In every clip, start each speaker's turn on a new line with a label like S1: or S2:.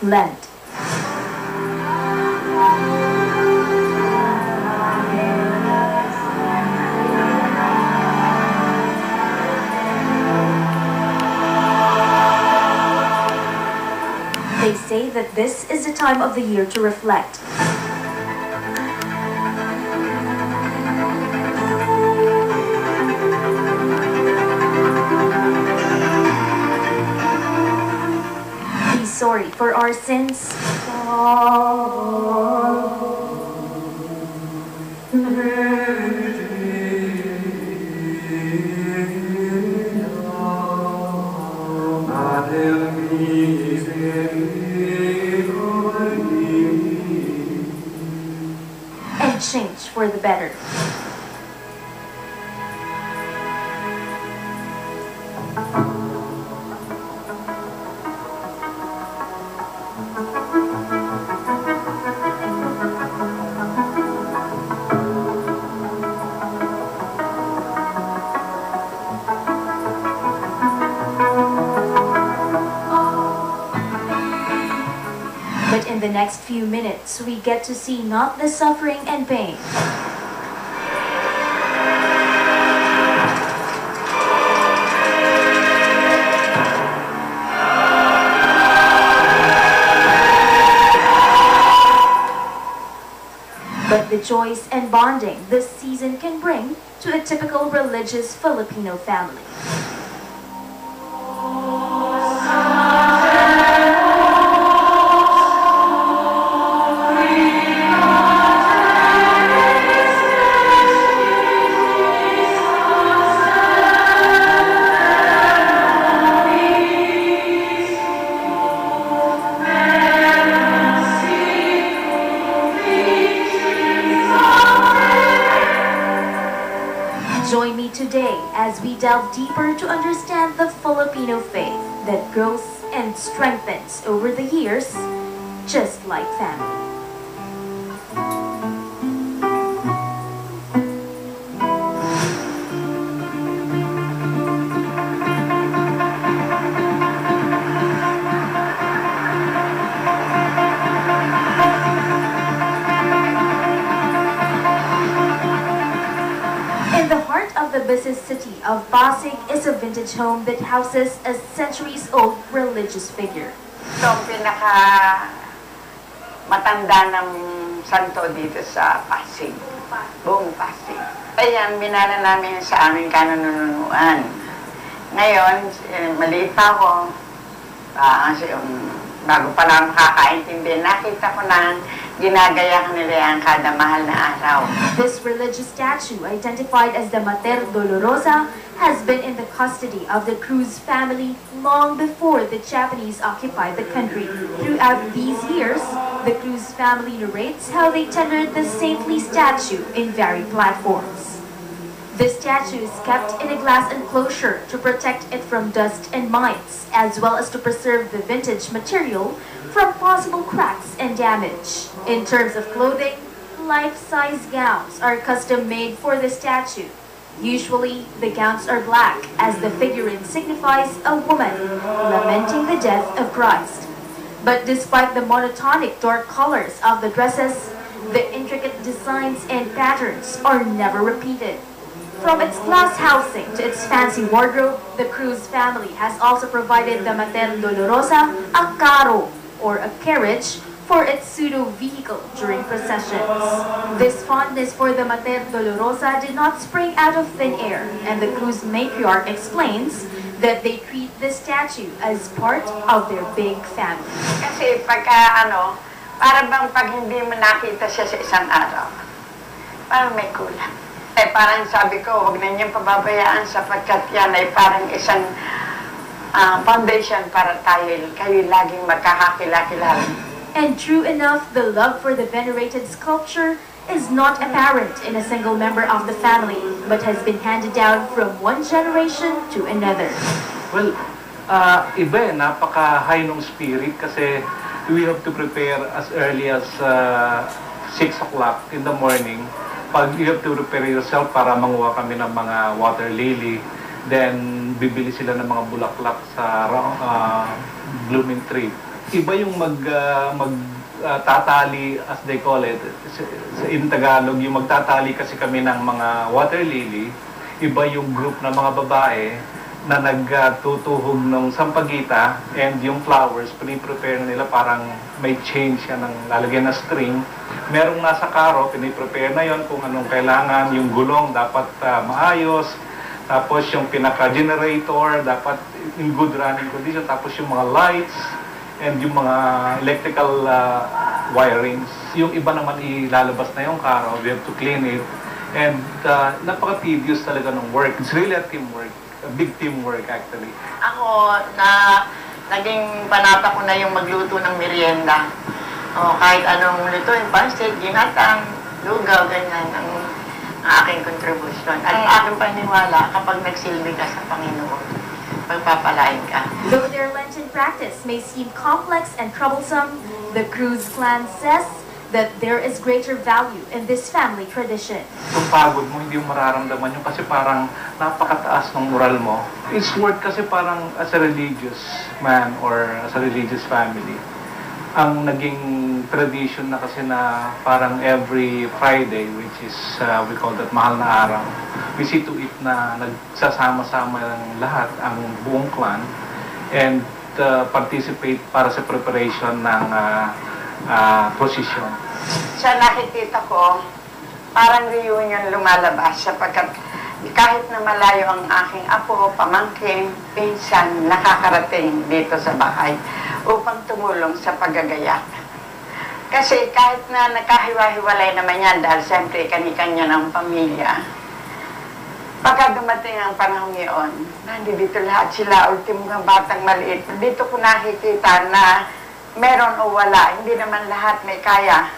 S1: Lent. They say that this is the time of the year to reflect. Be sorry for our sins. And change for the better. But in the next few minutes, we get to see not the suffering and pain, but the joys and bonding this season can bring to a typical religious Filipino family. Join me today as we delve deeper to understand the Filipino faith that grows and strengthens over the years, just like family. In the heart of the busy city of Pasig is a vintage home that houses a centuries-old religious figure.
S2: Ito ang pinaka matanda ng santo dito sa Pasig, buong Pasig. Ayan, minana namin sa aming kanununuan. Ngayon, maliit pa ako, bago pa lang makakaintindi, nakita ko na ginagayak nila ang kada mahal na araw.
S1: This religious statue, identified as the Mater Dolorosa, has been in the custody of the Cruz family long before the Japanese occupied the country. Throughout these years, the Cruz family narrates how they tendered the saintly statue in varied platforms. The statue is kept in a glass enclosure to protect it from dust and mites, as well as to preserve the vintage material from possible cracks and damage. In terms of clothing, life-size gowns are custom-made for the statue. Usually, the gowns are black, as the figurine signifies a woman lamenting the death of Christ. But despite the monotonic dark colors of the dresses, the intricate designs and patterns are never repeated. From its glass housing to its fancy wardrobe, the Cruz family has also provided the Mater Dolorosa a carro, or a carriage, for its pseudo-vehicle during processions. This fondness for the Mater Dolorosa did not spring out of thin air, and the Cruz matriarch explains that they treat the statue as part of their big family.
S2: Kasi pagka para bang pag hindi mo nakita siya sa isang araw, parang may kulang. Parang sabi ko, huwag na niyong pababayaan sapagkat yan ay parang isang foundation para kayo laging magkakakilala.
S1: And true enough, the love for the venerated sculpture is not apparent in a single member of the family, but has been handed down from one generation to another.
S3: Well, iba napaka-high ng spirit kasi we have to prepare as early as 6 o'clock in the morning. Pag you have to prepare yourself para manguha kami ng mga water lily, then bibili sila ng mga bulaklak sa blooming tree. Iba yung magtatali, as they call it, in Tagalog, yung magtatali kasi kami ng mga water lily. Iba yung group ng mga babae na nagtutuhog ng sampagita, and yung flowers, piniprepare nila parang may chain siya ng lalagyan na string. Merong nasa karo, piniprepare na yon kung anong kailangan, yung gulong dapat maayos, tapos yung pinaka-generator dapat in good running condition, tapos yung mga lights, and yung mga electrical wirings. Yung iba naman ilalabas na yung karo, we have to clean it, and napaka-tedious talaga ng work. It's really a teamwork. A big teamwork actually.
S2: Ako, naging panata ko na yung magluto ng merienda. O, kahit anong lutuin, pansit, ginatang, lugaw, ganyan ang aking contribution. Ang aking paniniwala, kapag nagsilbi ka sa Panginoon, pagpapalain ka.
S1: Though their Lenten practice may seem complex and troublesome, the Cruz clan says that there is greater value in this family tradition.
S3: Yung pagod mo, hindi mo mararamdaman yun kasi parang napakataas ng moral mo. It's worth kasi parang as a religious man or as a religious family. Ang naging tradition na kasi na parang every Friday, which is, we call that mahal na araw, we see to it na nagsasama-sama ng lahat, ang buong clan, and participate para sa preparation ng posisyon.
S2: Sa nakikita ko, parang reunion lumalabas sapagkat kahit na malayo ang aking apo, pamangkin, pinsan, nakakarating dito sa bahay upang tumulong sa paggagayak. Kasi kahit na nakahiwa-hiwalay naman yan dahil siyempre kani-kanya ng pamilya, pagka dumating ang panahon ngayon, nandito lahat sila, ultimong batang maliit. Dito ko nakikita na meron o wala, hindi naman lahat may kaya.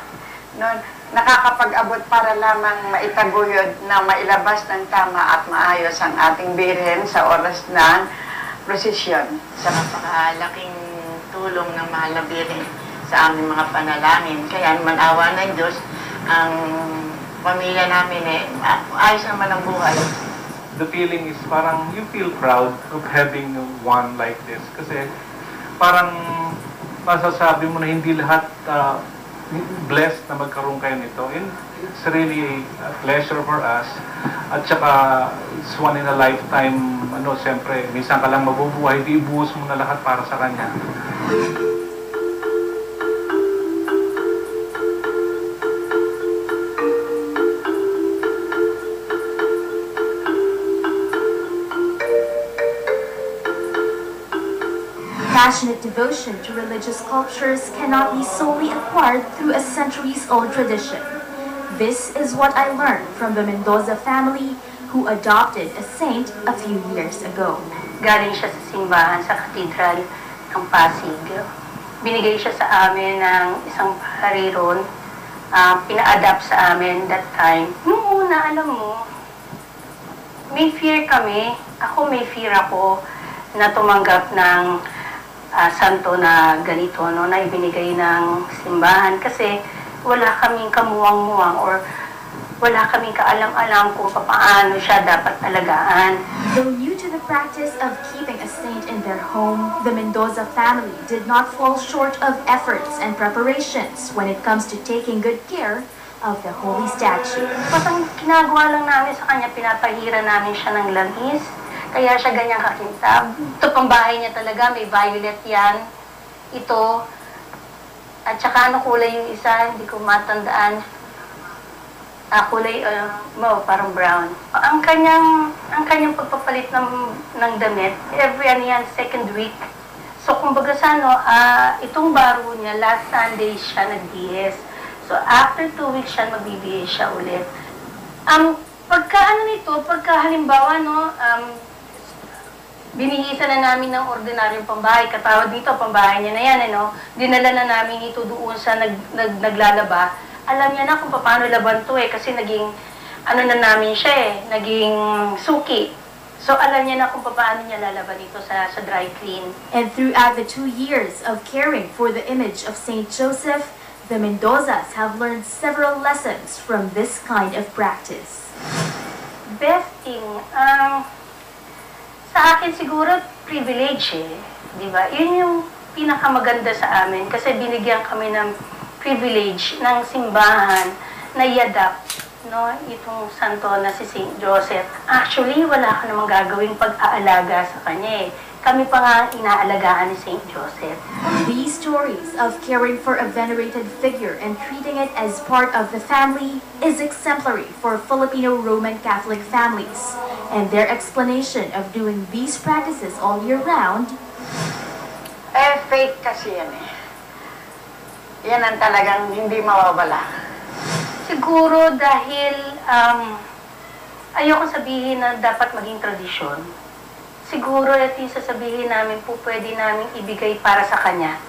S2: No, nakakapag-abot para lamang maitaguyod na mailabas ng tama at maayos ang ating birhen sa oras ng prosesyon. Sa napakalaking tulong ng mahal na birhen sa aming mga panalangin. Kaya naman awa ng Diyos, ang pamilya namin ayos naman ang buhay.
S3: The feeling is parang you feel proud of having one like this kasi parang masasabi mo na hindi lahat blessed na magkaroon kayo nito. And it's really a pleasure for us. At saka, it's one in a lifetime, siyempre, minsan ka lang mabubuhay, di ibuhos mo na lahat para sa kanya.
S1: Passionate devotion to religious cultures cannot be solely acquired through a centuries-old tradition. This is what I learned from the Mendoza family who adopted a saint a few years ago.
S4: Galing siya sa simbahan sa Cathedral ng Pasig. Binigay siya sa amin ng isang pari ron. Pina-adapt sa amin that time. Noong una, alam mo, may fear kami. May fear ako na tumanggap ng santo na ganito, no, na ibinigay ng simbahan kasi wala kaming kamuwang-muwang or wala kaming kaalam-alam kung paano siya dapat alagaan.
S1: Though new to the practice of keeping a saint in their home, the Mendoza family did not fall short of efforts and preparations when it comes to taking good care of the holy statue.
S4: Patang ginagawa lang namin sa kanya, pinapahira namin siya ng langis. Kaya siya ganyang kakintab. Ito pang bahay niya talaga, may violet yan. Ito. At saka kulay yung isa, hindi ko matandaan. Kulay, parang brown. Ang kanyang pagpapalit ng damit, every second week. So, kumbaga itong baro niya, last Sunday siya nag-DS. So, after 2 weeks siya, magbibihis siya ulit. Pagka halimbawa, binihisan na namin ng ordinaryong pambahay. Katawad dito, pambahay niya na yan, dinala na namin ito doon sa naglalaba. Alam niya na kung paano laban to kasi naging, na namin siya naging suki. So, alam niya na kung paano niya lalaban ito sa dry clean.
S1: And throughout the 2 years of caring for the image of Saint Joseph, the Mendozas have learned several lessons from this kind of practice.
S4: Best thing, sa akin siguro privilege, di ba? Yun yung pinakamaganda sa amin kasi binigyan kami ng privilege ng simbahan na i-adapt, no, itong santo na si St. Joseph. Actually, wala ka namang gagawing pag-aalaga sa kanya eh. Kami pa nga ang inaalagaan ni St. Joseph.
S1: These stories of caring for a venerated figure and treating it as part of the family is exemplary for Filipino Roman Catholic families. And their explanation of doing these practices all year round,
S2: Faith kasi yan eh. Yan ang talagang hindi mawawala.
S4: Siguro dahil ayoko sabihin na dapat maging tradisyon. Siguro at yung sasabihin namin po pwede namin ibigay para sa kanya.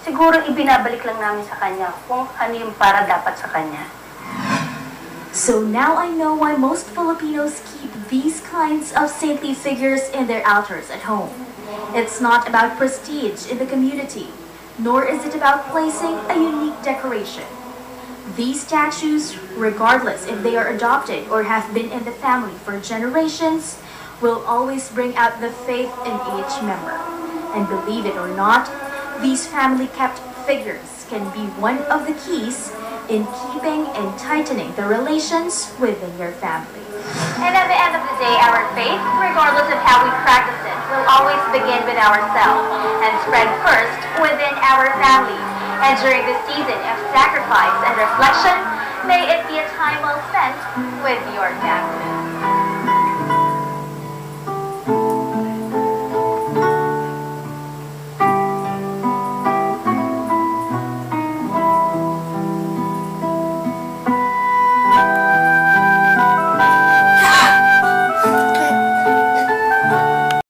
S4: Siguro ibinabalik lang namin sa kanya kung ano yung para dapat sa kanya.
S1: So now I know why most Filipinos keep these kinds of saintly figures in their altars at home. It's not about prestige in the community, nor is it about placing a unique decoration. These statues, regardless if they are adopted or have been in the family for generations, will always bring out the faith in each member. And believe it or not, these family-kept figures can be one of the keys in keeping and tightening the relations within your family.
S5: And at the end of the day, our faith, regardless of how we practice it, will always begin with ourselves and spread first within our family. And during this season of sacrifice and reflection, may it be a time well spent with your family.